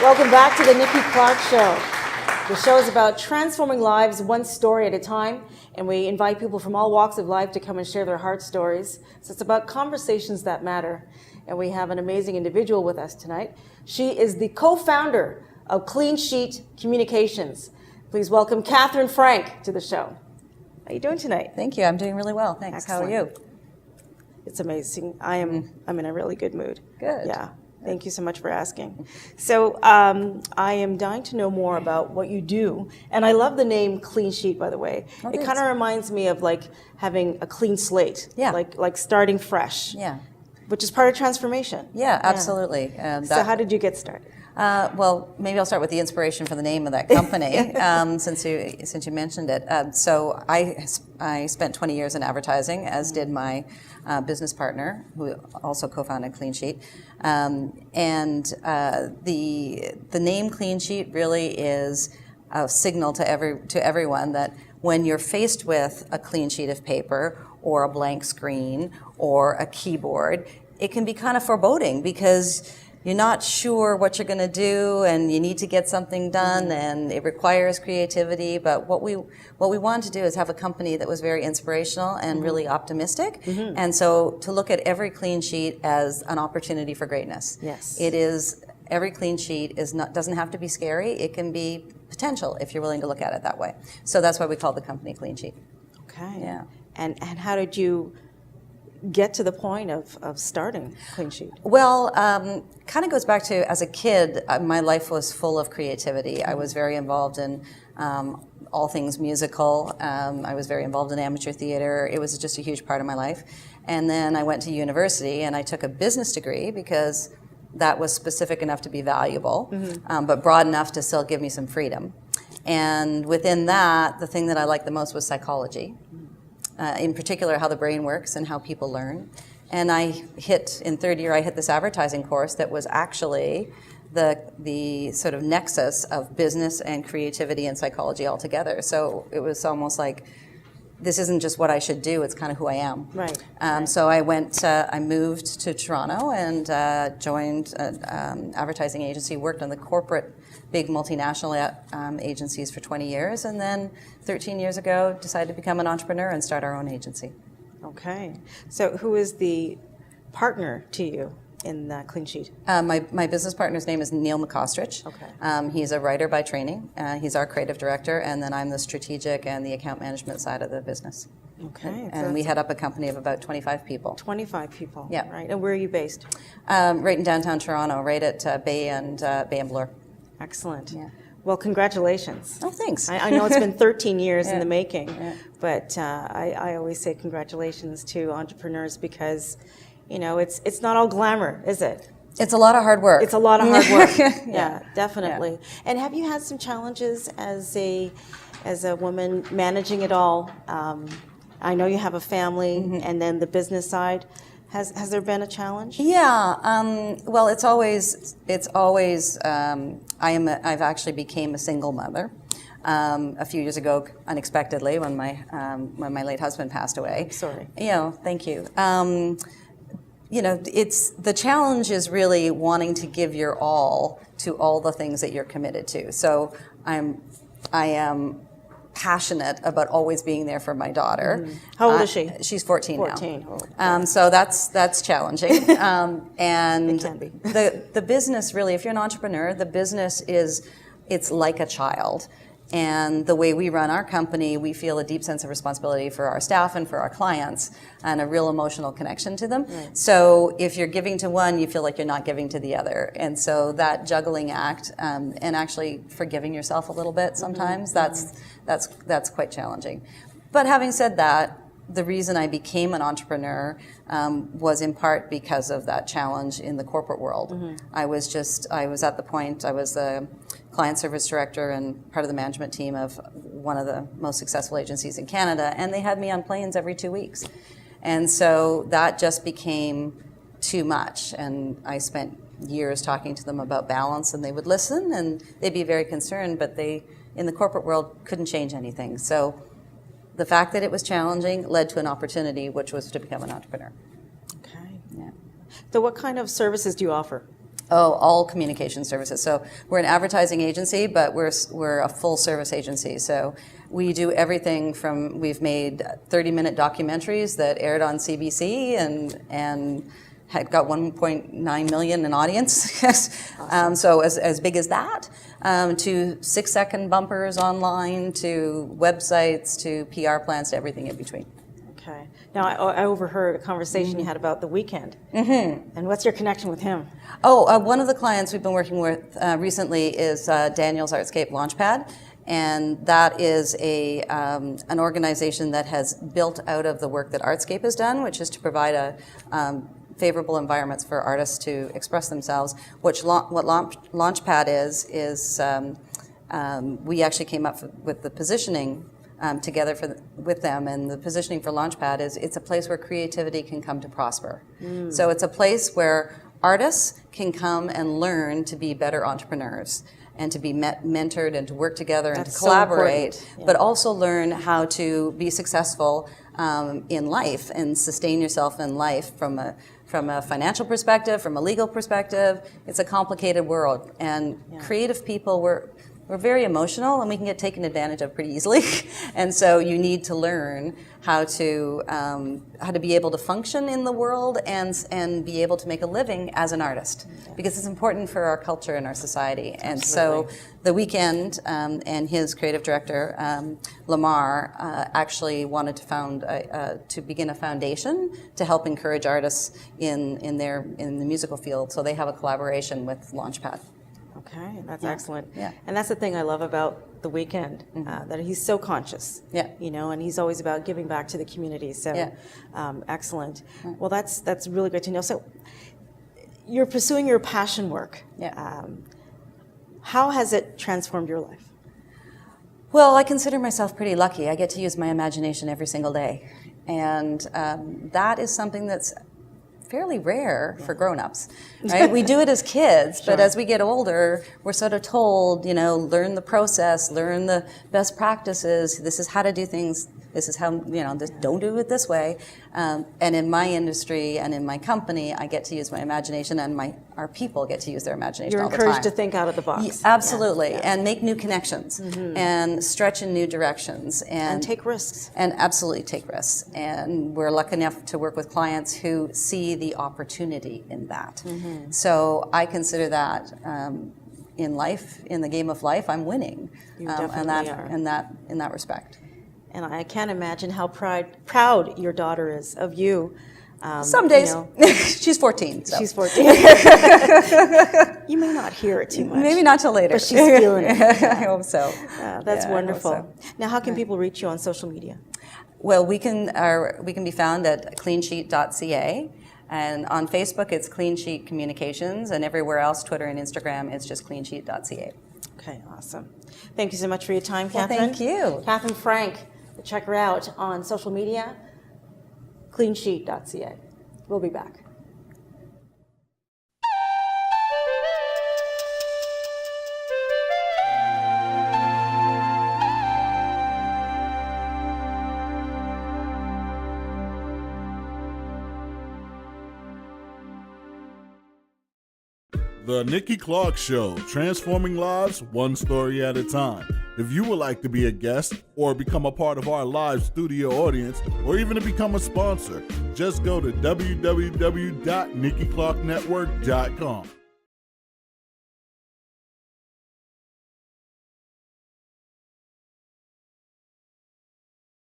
Welcome back to the Nikki Clarke Show. The show is about transforming lives one story at a time, and we invite people from all walks of life to come and share their heart stories. So it's about conversations that matter. And we have an amazing individual with us tonight. She is the co-founder of Clean Sheet Communications. Please welcome Catherine Frank to the show. How are you doing tonight? Thank you. I'm doing really well. Thanks. Excellent. How are you? It's amazing. I'm in a really good mood. Good. Yeah. Thank you so much for asking. So I am dying to know more about what you do. And I love the name Clean Sheet, by the way. Oh, it kind of reminds me of like having a clean slate. Yeah. Like starting fresh. Yeah. Which is part of transformation. Yeah, absolutely. So how did you get started? Well, maybe I'll start with the inspiration for the name of that company, since you mentioned it. So I spent 20 years in advertising, as did my business partner, who also co-founded Clean Sheet. And the name Clean Sheet really is a signal to everyone that when you're faced with a clean sheet of paper or a blank screen or a keyboard, it can be kind of foreboding because you're not sure what you're going to do, and you need to get something done, and it requires creativity. But what we wanted to do is have a company that was very inspirational and really optimistic, and so to look at every clean sheet as an opportunity for greatness. Yes, it is. Every clean sheet doesn't have to be scary. It can be potential if you're willing to look at it that way. So that's why we call the company Clean Sheet. Okay. Yeah. And how did you get to the point of starting Clean Sheet? Well, kind of goes back to as a kid, my life was full of creativity. I was very involved in all things musical. I was very involved in amateur theater. It was just a huge part of my life. And then I went to university and I took a business degree because that was specific enough to be valuable, but broad enough to still give me some freedom. And within that, the thing that I liked the most was psychology. In particular, how the brain works and how people learn. And in third year, I hit this advertising course that was actually the sort of nexus of business and creativity and psychology all together. So it was almost like, this isn't just what I should do, it's kind of who I am. Right. So I moved to Toronto and joined an advertising agency, worked on the corporate big multinational agencies for 20 years, and then 13 years ago decided to become an entrepreneur and start our own agency. Okay. So who is the partner to you in Clean Sheet? My business partner's name is Neil McCostrich. Okay. He's a writer by training. He's our creative director, and then I'm the strategic and the account management side of the business. Okay. And we head up a company of about 25 people. 25 people. Yeah. Right. And where are you based? Right in downtown Toronto, right at Bay and Bloor. Excellent. Yeah. Well, congratulations. Oh, thanks. I know it's been 13 years in Yeah. the making, Yeah. but I always say congratulations to entrepreneurs because, it's not all glamour, is it? It's a lot of hard work. It's a lot of hard work. Yeah. Yeah, definitely. Yeah. And have you had some challenges as a woman managing it all? I know you have a family, and then the business side. Has there been a challenge? Yeah. Well, it's always. I've actually became a single mother a few years ago, unexpectedly, when my late husband passed away. Sorry. Thank you. It's the challenge is really wanting to give your all to all the things that you're committed to. So I am passionate about always being there for my daughter. How old is she? She's 14 now. 14. Oh, so that's challenging. And it can be. the business really, if you're an entrepreneur, the business it's like a child. And the way we run our company, we feel a deep sense of responsibility for our staff and for our clients and a real emotional connection to them. Right. So if you're giving to one, you feel like you're not giving to the other. And so that juggling act and actually forgiving yourself a little bit sometimes, that's quite challenging. But having said that, the reason I became an entrepreneur was in part because of that challenge in the corporate world. I was at the point, I was the client service director and part of the management team of one of the most successful agencies in Canada, and they had me on planes every 2 weeks. And so that just became too much, and I spent years talking to them about balance, and they would listen, and they'd be very concerned, but they, in the corporate world, couldn't change anything. So the fact that it was challenging led to an opportunity, which was to become an entrepreneur. Okay. Yeah. So what kind of services do you offer? Oh, all communication services. So we're an advertising agency, but we're a full service agency. So we do everything from, we've made 30-minute documentaries that aired on CBC and had got 1.9 million in audience. Awesome. So as big as that, to 6-second bumpers online, to websites, to PR plans, to everything in between. Okay. Now, I overheard a conversation you had about The Weeknd. Mm-hmm. And what's your connection with him? Oh, one of the clients we've been working with recently is Daniel's Artscape Launchpad. And that is an organization that has built out of the work that Artscape has done, which is to provide favorable environments for artists to express themselves. What Launchpad is we actually came up with the positioning together with them, and the positioning for Launchpad is it's a place where creativity can come to prosper. So it's a place where artists can come and learn to be better entrepreneurs and to be mentored and to work together and to collaborate, so yeah. but also learn how to be successful in life and sustain yourself in life from a financial perspective, from a legal perspective. It's a complicated world, and creative people, we're very emotional, and we can get taken advantage of pretty easily. And so you need to learn how to be able to function in the world and be able to make a living as an artist, because it's important for our culture and our society. And Absolutely. so The Weeknd and his creative director Lamar actually wanted to begin a foundation to help encourage artists in the musical field. So they have a collaboration with Launchpad. Okay, that's excellent. Yeah. And that's the thing I love about The Weeknd, that he's so conscious. Yeah. And he's always about giving back to the community. So, excellent. Well, that's really good to know. So, you're pursuing your passion work. Yeah. How has it transformed your life? Well, I consider myself pretty lucky. I get to use my imagination every single day, and that is something that's fairly rare for grown-ups, right? We do it as kids, but as we get older, we're sort of told, learn the process, learn the best practices. This is how to do things. This is how, don't do it this way. And in my industry and in my company, I get to use my imagination, and our people get to use their imagination all the time. You're encouraged to think out of the box. Absolutely, and make new connections and stretch in new directions. And take risks. And absolutely take risks. And we're lucky enough to work with clients who see the opportunity in that. So I consider that in life, in the game of life, I'm winning. You definitely are. In that respect. And I can't imagine how proud your daughter is of you. Some days. She's 14. So. She's 14. You may not hear it too much. Maybe not till later. But she's feeling it. I hope so. That's wonderful. I hope so. Now, how can people reach you on social media? Well, we can be found at cleansheet.ca. And on Facebook, it's Clean Sheet Communications. And everywhere else, Twitter and Instagram, it's just cleansheet.ca. Okay, awesome. Thank you so much for your time, Catherine. Well, thank you. Catherine Frank. Check her out on social media, cleansheet.ca. We'll be back. The Nikki Clarke Show, transforming lives one story at a time. If you would like to be a guest or become a part of our live studio audience, or even to become a sponsor, just go to www.NikkiClarkeNetwork.com.